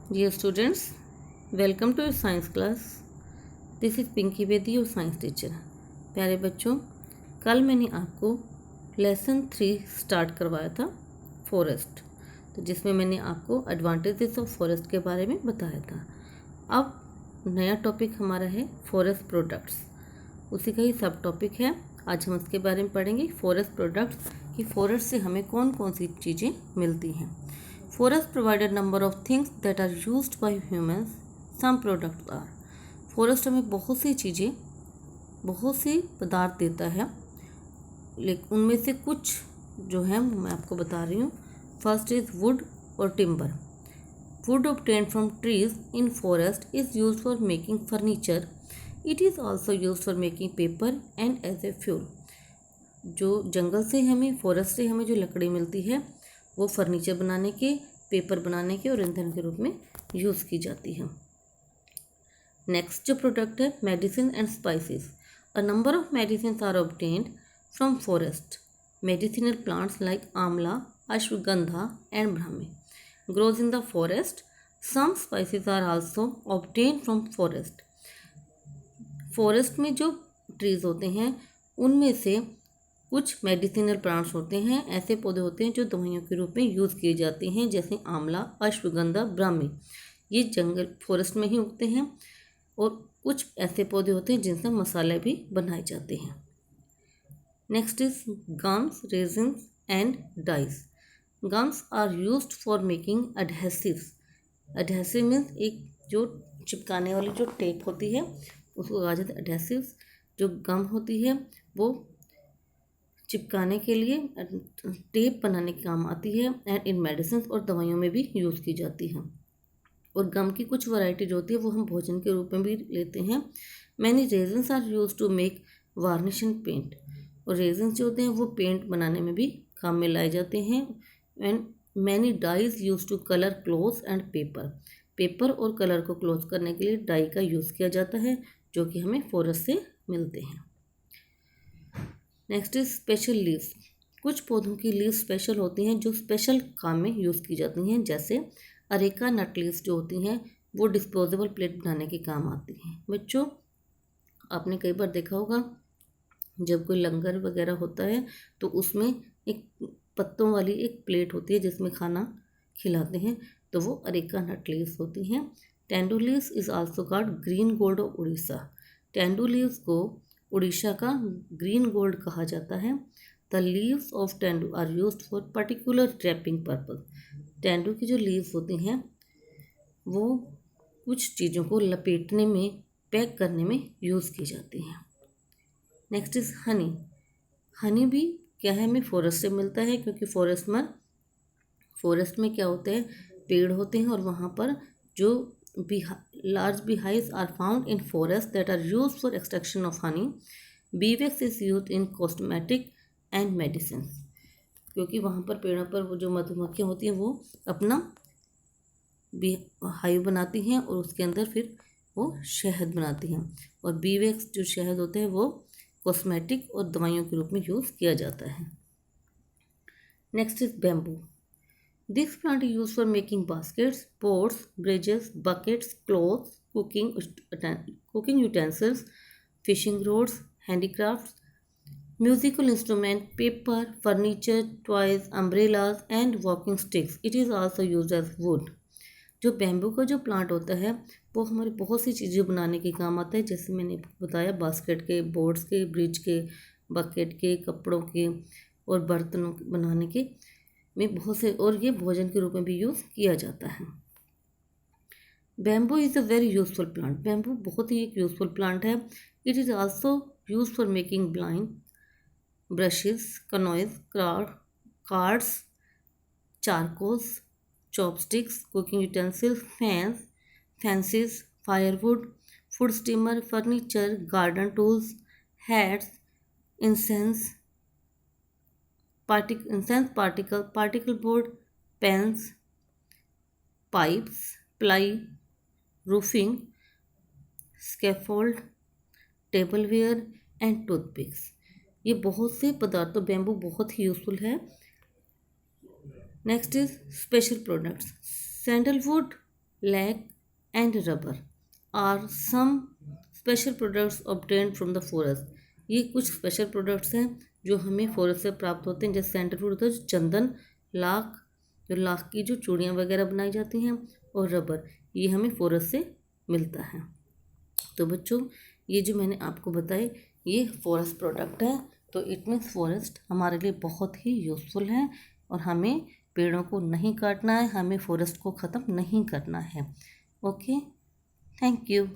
Dear students, welcome to your science class. This is Pinky Bedi your science teacher. प्यारे बच्चों, कल मैंने आपको लेसन 3 स्टार्ट करवाया था फॉरेस्ट, तो जिसमें मैंने आपको एडवांटेजेस ऑफ फॉरेस्ट के बारे में बताया था। अब नया टॉपिक हमारा है फॉरेस्ट प्रोडक्ट्स, उसी का ही सब टॉपिक है। आज हम इसके बारे में पढ़ेंगे फॉरेस्ट प्रोडक्ट्स कि फॉरेस्ट से हमें कौन कौन सी चीज़ें मिलती हैं। Forest provide a number of things that are used by humans. Some products are. Forest हमें बहुत सी चीज़ें, बहुत से पदार्थ देता है, लेकिन उनमें से कुछ जो है मैं आपको बता रही हूँ। फर्स्ट इज वुड और timber. Would obtained from trees in forest is used for making furniture. It is also used for making paper and as a fuel. जो जंगल से हमें, फॉरेस्ट से हमें जो लकड़ी मिलती है वो फर्नीचर बनाने के, पेपर बनाने के और ईंधन के रूप में यूज़ की जाती है। नेक्स्ट जो प्रोडक्ट है medicine and spices. A number of medicine are obtained from forest. Medicinal plants like amla, ashwagandha and brahmi grows in the forest. Some spices are also obtained from forest. Forest में जो ट्रीज होते हैं उनमें से कुछ मेडिसिनल प्लांट्स होते हैं, ऐसे पौधे होते हैं जो दवाइयों के रूप में यूज़ किए जाते हैं, जैसे आंवला, अश्वगंधा, ब्राह्मी। ये जंगल फॉरेस्ट में ही उगते हैं। और कुछ ऐसे पौधे होते हैं जिनसे मसाले भी बनाए जाते हैं। Next is gums, resins and dyes. Gums are used for making adhesives. Adhesive means एक जो चिपकाने वाली जो टेप होती है उसको कहा जाता है एडहेसिव्स. जो गम होती है वो चिपकाने के लिए, टेप बनाने के काम आती है एंड इन मेडिसिन और दवाइयों में भी यूज़ की जाती है। और गम की कुछ वैरायटी जो होती है वो हम भोजन के रूप में भी लेते हैं। Many resins are use to make varnish and paint. और रेजन्स जो होते हैं वो पेंट बनाने में भी काम में लाए जाते हैं. And many dyes use to colour clothes and paper. Paper और कलर को क्लोज करने के लिए डाई का यूज़ किया जाता है, जो कि हमें फॉरेस्ट से मिलते हैं। Next is special leaves. कुछ पौधों की लीव्स स्पेशल होती हैं जो स्पेशल काम में यूज़ की जाती हैं, जैसे अरेका नट लीव्स जो होती हैं वो डिस्पोजेबल प्लेट बनाने के काम आती हैं। बच्चों, आपने कई बार देखा होगा जब कोई लंगर वगैरह होता है तो उसमें एक पत्तों वाली एक प्लेट होती है जिसमें खाना खिलाते हैं, तो वो अरेका नट लीव्स होती हैं। Tendu leaves is also called green gold of Orissa. Tendu leaves को उड़ीसा का ग्रीन गोल्ड कहा जाता है. The leaves of tendu are used for particular wrapping purpose. Tendu की जो लीव्स होती हैं वो कुछ चीज़ों को लपेटने में, पैक करने में यूज़ की जाती हैं. Next is Honey. हनी भी क्या है, हमें फॉरेस्ट से मिलता है, क्योंकि फॉरेस्ट में क्या होते हैं, पेड़ होते हैं और वहाँ पर जो large beehives are found in forests that are used for extraction of honey. Bee wax is used in cosmetic and medicines. क्योंकि वहाँ पर पेड़ों पर वो जो मधुमक्खियाँ होती हैं वो अपना हाइव बनाती हैं और उसके अंदर फिर वो शहद बनाती हैं. और बी वैक्स जो शहद होते हैं वो कॉस्मेटिक और दवाइयों के रूप में यूज़ किया जाता है. Next is bamboo. This plant is used for making baskets, pots, bridges, buckets, clothes, cooking utensils, fishing rods, handicrafts, musical instruments, paper, furniture, toys, umbrellas, and walking sticks. It is also used as wood. जो bamboo का जो plant होता है वो हमारे बहुत सी चीज़ें बनाने के काम आता है, जैसे मैंने बताया बास्केट के, बोर्ड्स के, ब्रिज के, बकेट के, कपड़ों के और बर्तनों बनाने के में बहुत से, और ये भोजन के रूप में भी यूज़ किया जाता है. Bamboo is a very useful plant. Bamboo बहुत ही एक यूजफुल प्लांट है. It is also use for making blind, brushes, canoes, cards, charcoals, chopsticks, cooking utensils, fans, fences, firewood, food steamer, furniture, garden tools, hats, incense, particle board, pens, pipes, ply, roofing, scaffold, tableware and toothpicks. ये बहुत से पदार्थों bamboo बहुत ही useful है. Next is special products. Sandalwood lac and rubber are some special products obtained from the forest. ये कुछ special products हैं जो हमें फॉरेस्ट से प्राप्त होते हैं, जैसे सैंडलवुड होता है, चंदन, लाख, जो लाख की जो चूड़ियाँ वगैरह बनाई जाती हैं, और रबर, ये हमें फॉरेस्ट से मिलता है। तो बच्चों, ये जो मैंने आपको बताए ये फॉरेस्ट प्रोडक्ट है, तो इट मीन्स फॉरेस्ट हमारे लिए बहुत ही यूज़फुल है और हमें पेड़ों को नहीं काटना है, हमें फॉरेस्ट को ख़त्म नहीं करना है। Okay, thank you.